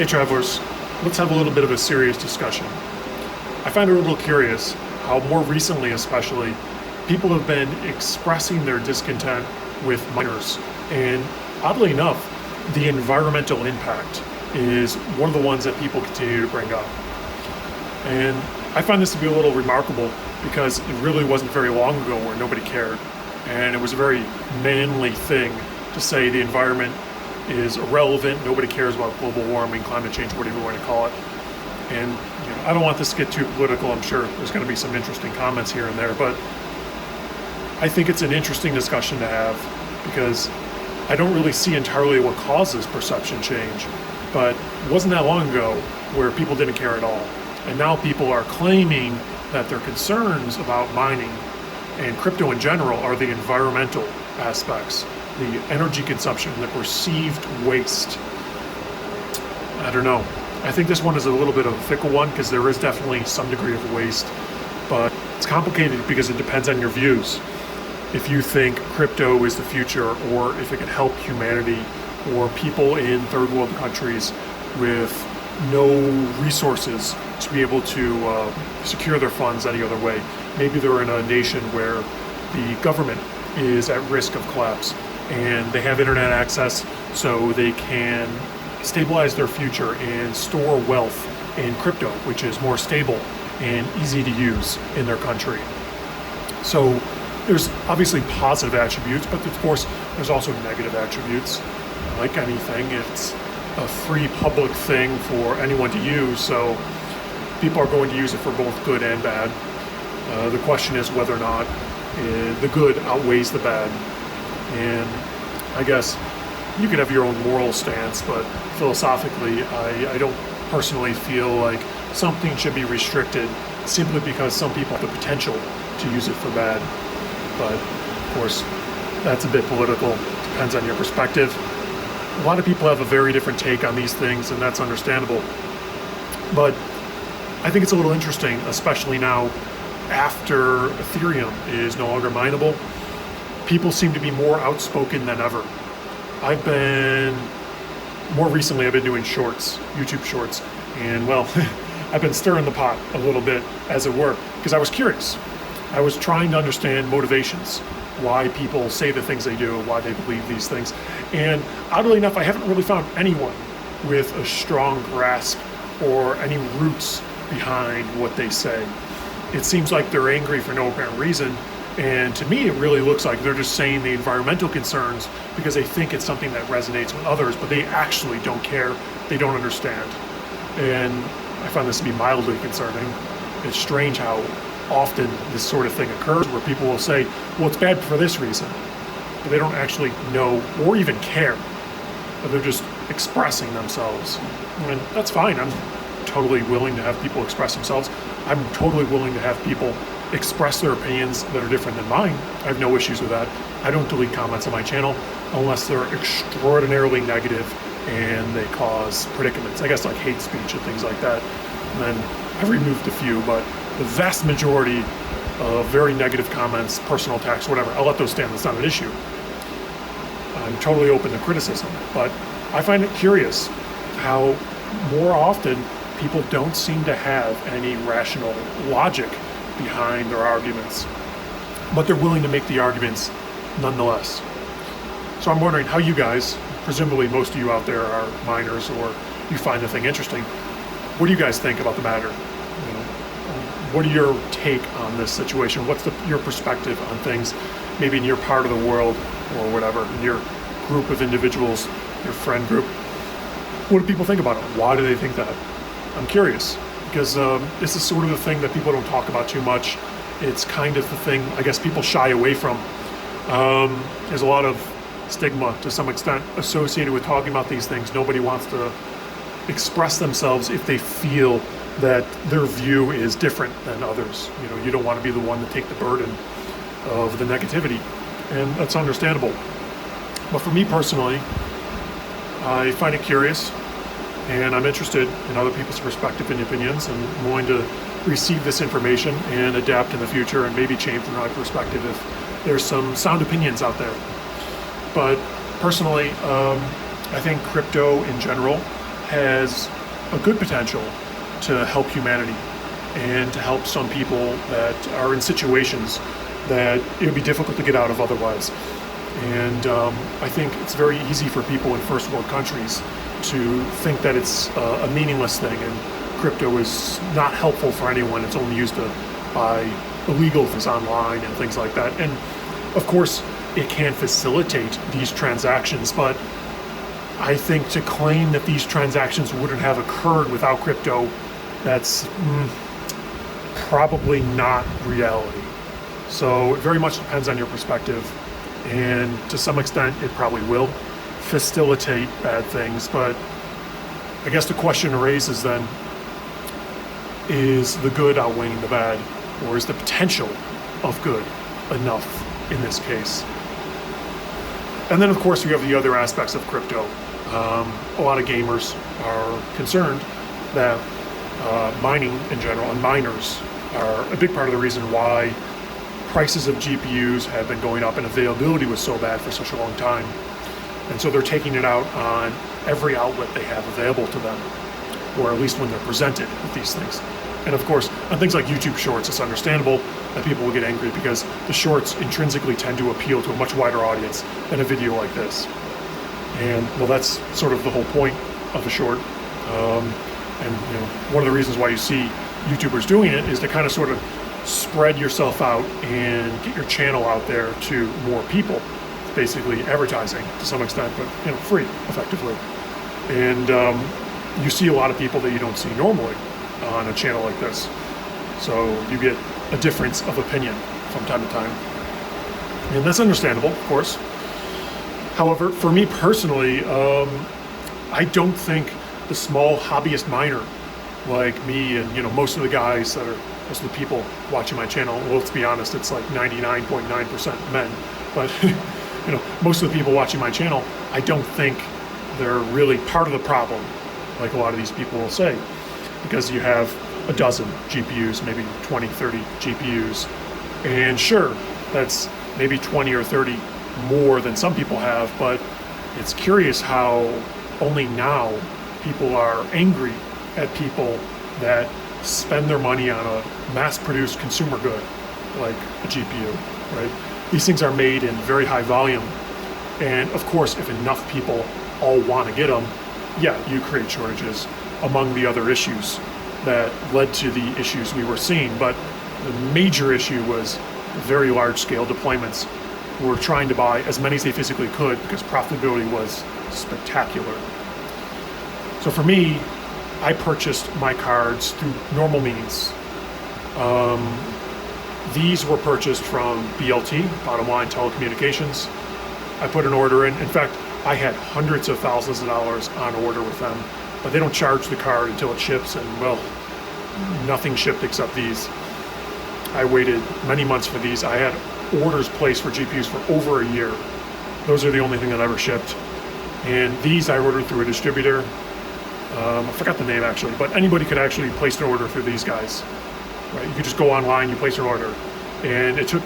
Hey travelers, let's have a little bit of a serious discussion. I find it a little curious how more recently especially, people have been expressing their discontent with miners. And oddly enough, the environmental impact is one of the ones that people continue to bring up. And I find this to be a little remarkable because it really wasn't very long ago where nobody cared. And it was a very manly thing to say the environment is irrelevant, nobody cares about global warming, climate change, whatever you want to call it. And I don't want this to get too political. I'm sure there's going to be some interesting comments here and there, but I think it's an interesting discussion to have because I don't really see entirely what causes perception change, but it wasn't that long ago where people didn't care at all. And now people are claiming that their concerns about mining and crypto in general are the environmental aspects, the energy consumption, the perceived waste. I don't know. I think this one is a little bit of a fickle one because there is definitely some degree of waste, but it's complicated because it depends on your views. If you think crypto is the future, or if it could help humanity or people in third world countries with no resources to be able to secure their funds any other way. Maybe they're in a nation where the government is at risk of collapse and they have internet access so they can stabilize their future and store wealth in crypto, which is more stable and easy to use in their country. So there's obviously positive attributes, but of course there's also negative attributes. Like anything, it's a free public thing for anyone to use, so people are going to use it for both good and bad. The question is whether or not the good outweighs the bad. And I guess you could have your own moral stance, but philosophically, I don't personally feel like something should be restricted simply because some people have the potential to use it for bad. But of course, that's a bit political, depends on your perspective. A lot of people have a very different take on these things, and that's understandable. But I think it's a little interesting, especially now after Ethereum is no longer mineable. People seem to be more outspoken than ever. More recently I've been doing shorts, YouTube shorts, and well, I've been stirring the pot a little bit, as it were, because I was curious. I was trying to understand motivations, why people say the things they do, why they believe these things. And oddly enough, I haven't really found anyone with a strong grasp or any roots behind what they say. It seems like they're angry for no apparent reason. And to me, it really looks like they're just saying the environmental concerns because they think it's something that resonates with others, but they actually don't care. They don't understand. And I find this to be mildly concerning. It's strange how often this sort of thing occurs where people will say, well, it's bad for this reason, but they don't actually know or even care, but they're just expressing themselves. And that's fine. I'm totally willing to have people express themselves. I'm totally willing to have people express their opinions that are different than mine. I have no issues with that. I don't delete comments on my channel unless they're extraordinarily negative and they cause predicaments. I guess like hate speech and things like that. And then I've removed a few, but the vast majority of very negative comments, personal attacks, whatever, I'll let those stand. That's not an issue. I'm totally open to criticism, but I find it curious how more often people don't seem to have any rational logic behind their arguments, but they're willing to make the arguments nonetheless. So I'm wondering how you guys, presumably most of you out there are miners or you find the thing interesting, what do you guys think about the matter? What are your take on this situation? What's your perspective on things, maybe in your part of the world or whatever, in your group of individuals, your friend group? What do people think about it? Why do they think that? I'm curious, because this is sort of the thing that people don't talk about too much. It's kind of the thing, I guess, people shy away from. There's a lot of stigma, to some extent, associated with talking about these things. Nobody wants to express themselves if they feel that their view is different than others. You don't want to be the one to take the burden of the negativity, and that's understandable. But for me personally, I find it curious, and I'm interested in other people's perspective and opinions, and I'm willing to receive this information and adapt in the future and maybe change my perspective if there's some sound opinions out there. But personally, I think crypto in general has a good potential to help humanity and to help some people that are in situations that it would be difficult to get out of otherwise. And I think it's very easy for people in first world countries to think that it's a meaningless thing, and crypto is not helpful for anyone. It's only used to buy illegal things online and things like that. And of course, it can facilitate these transactions, but I think to claim that these transactions wouldn't have occurred without crypto, that's probably not reality. So it very much depends on your perspective, and to some extent it probably will facilitate bad things. But I guess the question raises then, is the good outweighing the bad, or is the potential of good enough in this case? And then of course we have the other aspects of crypto. A lot of gamers are concerned that mining in general and miners are a big part of the reason why prices of GPUs have been going up and availability was so bad for such a long time. And so they're taking it out on every outlet they have available to them, or at least when they're presented with these things. And of course, on things like YouTube Shorts, it's understandable that people will get angry because the shorts intrinsically tend to appeal to a much wider audience than a video like this. And well, that's sort of the whole point of a short. And one of the reasons why you see YouTubers doing it is to kind of sort of spread yourself out and get your channel out there to more people. It's basically advertising to some extent, but free effectively. And you see a lot of people that you don't see normally on a channel like this. So you get a difference of opinion from time to time. And that's understandable, of course. However, for me personally, I don't think the small hobbyist miner like me and most of the guys that are, most of the people watching my channel, well, let's be honest, it's like 99.9% men, but most of the people watching my channel, I don't think they're really part of the problem, like a lot of these people will say, because you have a dozen GPUs, maybe 20, 30 GPUs, and sure, that's maybe 20 or 30 more than some people have, but it's curious how only now people are angry at people that spend their money on a mass-produced consumer good like a GPU, right? These things are made in very high volume, and of course, if enough people all want to get them, yeah, you create shortages, among the other issues that led to the issues we were seeing. But the major issue was very large-scale deployments were trying to buy as many as they physically could because profitability was spectacular. So for me, I purchased my cards through normal means. These were purchased from BLT, Bottom Line Telecommunications. I put an order in. In fact, I had hundreds of thousands of dollars on order with them, but they don't charge the card until it ships, and well, nothing shipped except these. I waited many months for these. I had orders placed for GPUs for over a year. Those are the only thing that ever shipped. And these I ordered through a distributor. I forgot the name actually, but anybody could actually place an order through these guys. Right? You could just go online, you place an order. And it took,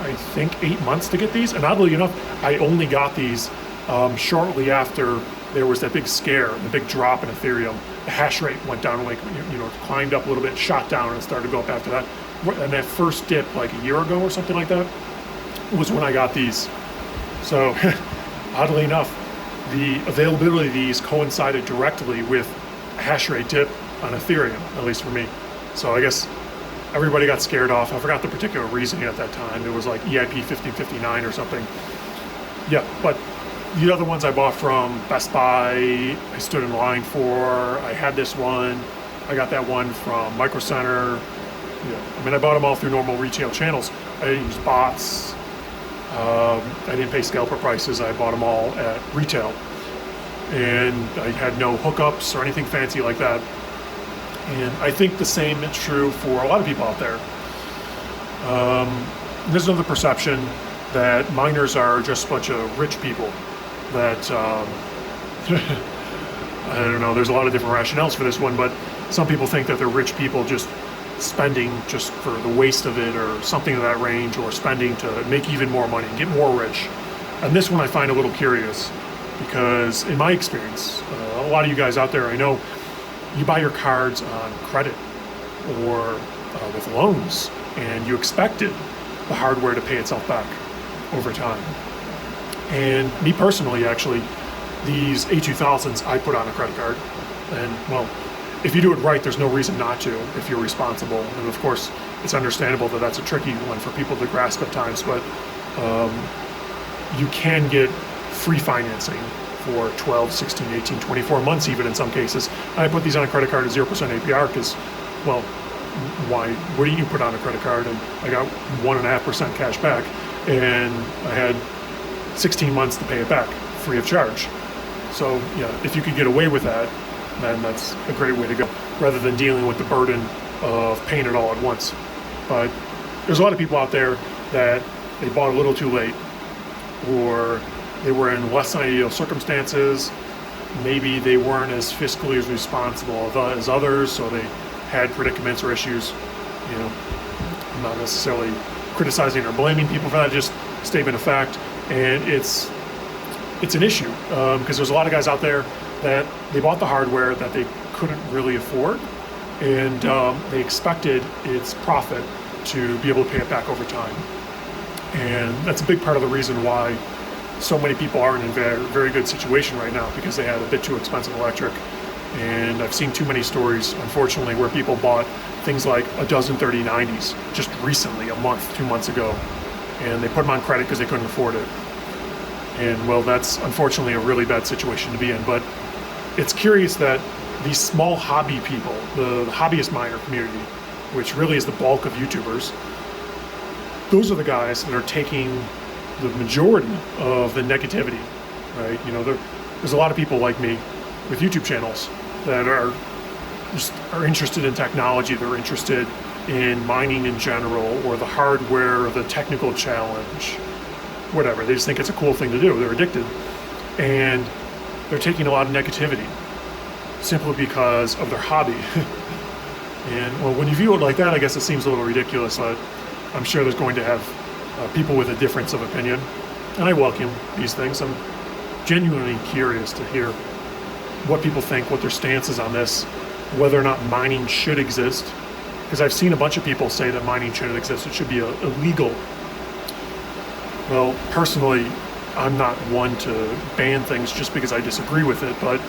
I think, 8 months to get these. And oddly enough, I only got these shortly after there was that big scare, the big drop in Ethereum. The hash rate went down, like, climbed up a little bit, shot down, and started to go up after that. And that first dip, like a year ago or something like that, was when I got these. So, oddly enough, the availability of these coincided directly with a hash rate dip on Ethereum, at least for me. So I guess everybody got scared off. I forgot the particular reasoning at that time. It was like EIP 1559 or something. Yeah, but the other ones I bought from Best Buy, I stood in line for. I had this one. I got that one from Micro Center. I mean, I bought them all through normal retail channels. I didn't use bots. I didn't pay scalper prices. I bought them all at retail. And I had no hookups or anything fancy like that. And I think the same is true for a lot of people out there. There's another perception that miners are just a bunch of rich people. That, I don't know, there's a lot of different rationales for this one, but some people think that they're rich people just spending just for the waste of it or something of that range, or spending to make even more money, get more rich. And this one I find a little curious because in my experience, a a lot of you guys out there, I know you buy your cards on credit or with loans, and you expected the hardware to pay itself back over time. And me personally, actually, these A2000s I put on a credit card, and well, if you do it right, there's no reason not to if you're responsible. And of course, it's understandable that that's a tricky one for people to grasp at times, but you can get free financing for 12, 16, 18, 24 months even in some cases. I put these on a credit card at 0% APR because, well, why wouldn't you put on a credit card? And I got 1.5% cash back, and I had 16 months to pay it back free of charge. So yeah, if you could get away with that, then that's a great way to go, rather than dealing with the burden of paying it all at once. But there's a lot of people out there that they bought a little too late, or they were in less than ideal circumstances. Maybe they weren't as fiscally as responsible as others, so they had predicaments or issues. You know, I'm not necessarily criticizing or blaming people for that, just a statement of fact. And it's an issue because there's a lot of guys out there that they bought the hardware that they couldn't really afford, and they expected its profit to be able to pay it back over time. And that's a big part of the reason why so many people are in a very, very good situation right now, because they had a bit too expensive electric. And I've seen too many stories, unfortunately, where people bought things like a dozen 3090s just recently, a month, 2 months ago, and they put them on credit because they couldn't afford it. And well, that's unfortunately a really bad situation to be in. But it's curious that these small hobby people, the hobbyist miner community, which really is the bulk of YouTubers, those are the guys that are taking the majority of the negativity, right? You know, there's a lot of people like me with YouTube channels that are interested in technology. They're interested in mining in general, or the hardware, or the technical challenge, whatever. They just think it's a cool thing to do. They're addicted, and they're taking a lot of negativity simply because of their hobby. And well, when you view it like that, I guess it seems a little ridiculous, but I'm sure there's going to have people with a difference of opinion, and I welcome these things. I'm genuinely curious to hear what people think, what their stance is on this, whether or not mining should exist, because I've seen a bunch of people say that mining shouldn't exist, it should be illegal. Well, personally, I'm not one to ban things just because I disagree with it, but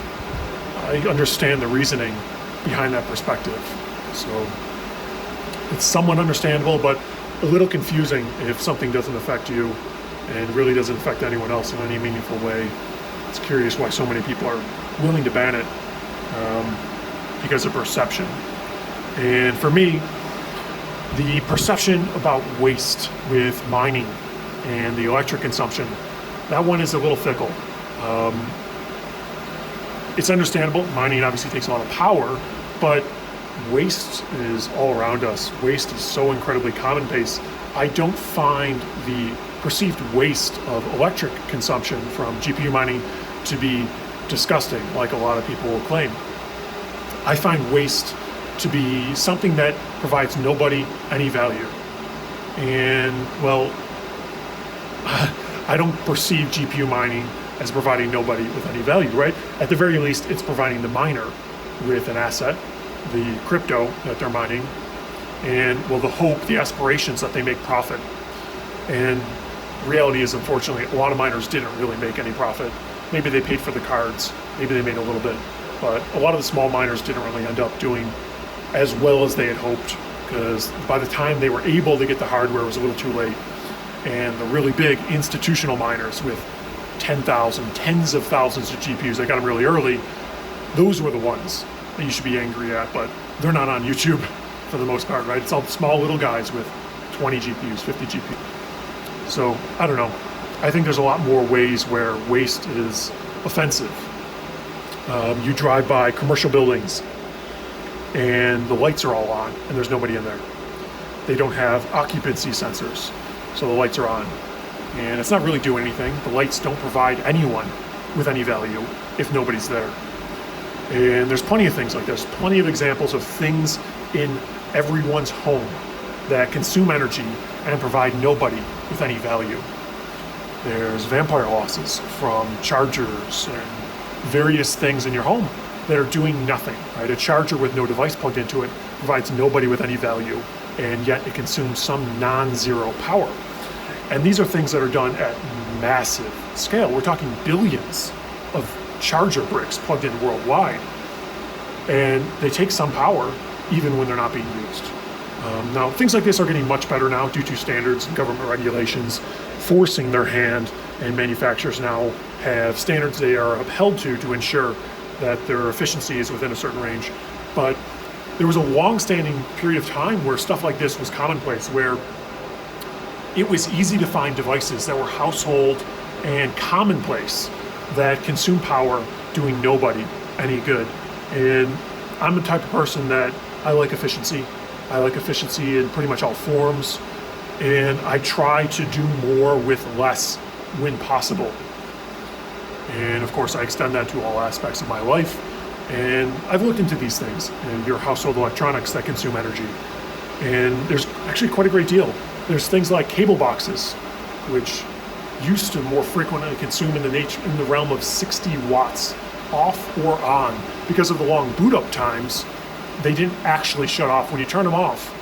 I understand the reasoning behind that perspective. So it's somewhat understandable, but a little confusing if something doesn't affect you and really doesn't affect anyone else in any meaningful way. It's curious why so many people are willing to ban it because of perception. And for me, the perception about waste with mining and the electric consumption, that one is a little fickle. It's understandable. Mining obviously takes a lot of power, but waste is all around us. Waste is so incredibly commonplace. I don't find the perceived waste of electric consumption from GPU mining to be disgusting, like a lot of people will claim. I find waste to be something that provides nobody any value. And well, I don't perceive GPU mining as providing nobody with any value, right? At the very least, it's providing the miner with an asset, the crypto that they're mining, and well, the hope, the aspirations that they make profit. And reality is, unfortunately, a lot of miners didn't really make any profit. Maybe they paid for the cards, maybe they made a little bit, but a lot of the small miners didn't really end up doing as well as they had hoped, because by the time they were able to get the hardware, it was a little too late. And the really big institutional miners with 10,000, tens of thousands of GPUs, they got them really early, those were the ones that you should be angry at, but they're not on YouTube for the most part, right? It's all small little guys with 20 GPUs, 50 GPUs. So I don't know. I think there's a lot more ways where waste is offensive. You drive by commercial buildings and the lights are all on and there's nobody in there. They don't have occupancy sensors, so the lights are on. And it's not really doing anything. The lights don't provide anyone with any value if nobody's there. And there's plenty of things like this, plenty of examples of things in everyone's home that consume energy and provide nobody with any value. There's vampire losses from chargers and various things in your home that are doing nothing, right? A charger with no device plugged into it provides nobody with any value, and yet it consumes some non-zero power. And these are things that are done at massive scale. We're talking billions of charger bricks plugged in worldwide. And they take some power even when they're not being used. Now, things like this are getting much better now due to standards and government regulations forcing their hand, and manufacturers now have standards they are upheld to ensure that their efficiency is within a certain range. But there was a long-standing period of time where stuff like this was commonplace, where it was easy to find devices that were household and commonplace that consume power doing nobody any good. And I'm the type of person that I like efficiency. I like efficiency in pretty much all forms, and I try to do more with less when possible. And of course, I extend that to all aspects of my life. And I've looked into these things, and your household electronics that consume energy. And there's actually quite a great deal. There's things like cable boxes, which used to more frequently consume in the realm of 60 watts off or on. Because of the long boot up times, they didn't actually shut off. When you turn them off,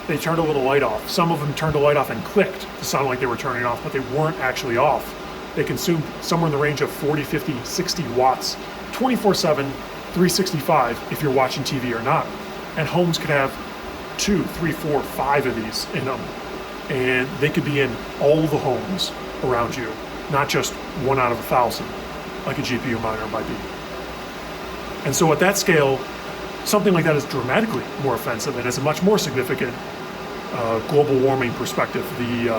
they turned a little light off. Some of them turned the light off and clicked to sound like they were turning off, but they weren't actually off. They consumed somewhere in the range of 40, 50, 60 watts, 24/7, 365 if you're watching TV or not. And homes could have 2, 3, 4, 5 of these in them. And they could be in all the homes around you, not just 1 out of 1,000, like a GPU monitor might be. And so at that scale, something like that is dramatically more offensive and has a much more significant global warming perspective. The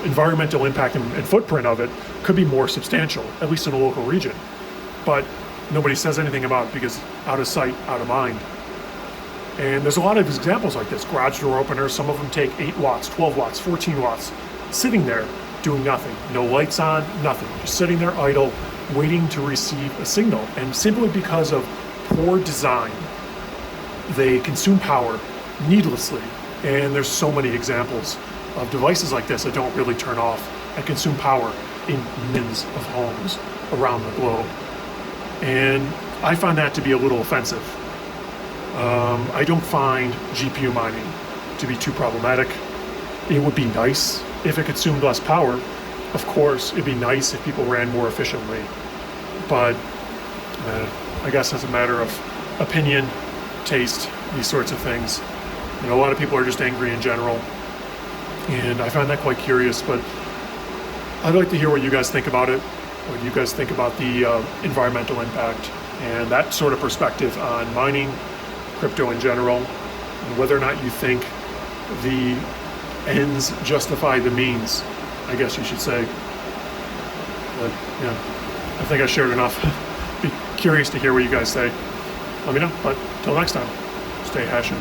environmental impact and footprint of it could be more substantial, at least in a local region. But nobody says anything about it because out of sight, out of mind. And there's a lot of examples like this. Garage door openers, some of them take 8 watts, 12 watts, 14 watts, sitting there doing nothing. No lights on, nothing. Just sitting there idle, waiting to receive a signal. And simply because of poor design, they consume power needlessly. And there's so many examples of devices like this that don't really turn off and consume power in millions of homes around the globe. And I find that to be a little offensive. I don't find GPU mining to be too problematic. It would be nice if it consumed less power. Of course, it'd be nice if people ran more efficiently. But I guess as a matter of opinion, taste, these sorts of things, a lot of people are just angry in general. And I find that quite curious, but I'd like to hear what you guys think about it, what you guys think about the environmental impact and that sort of perspective on mining, crypto in general, and whether or not you think the ends justify the means, I guess you should say. But yeah, I think I shared enough. Be curious to hear what you guys say. Let me know, but till next time, stay hashing.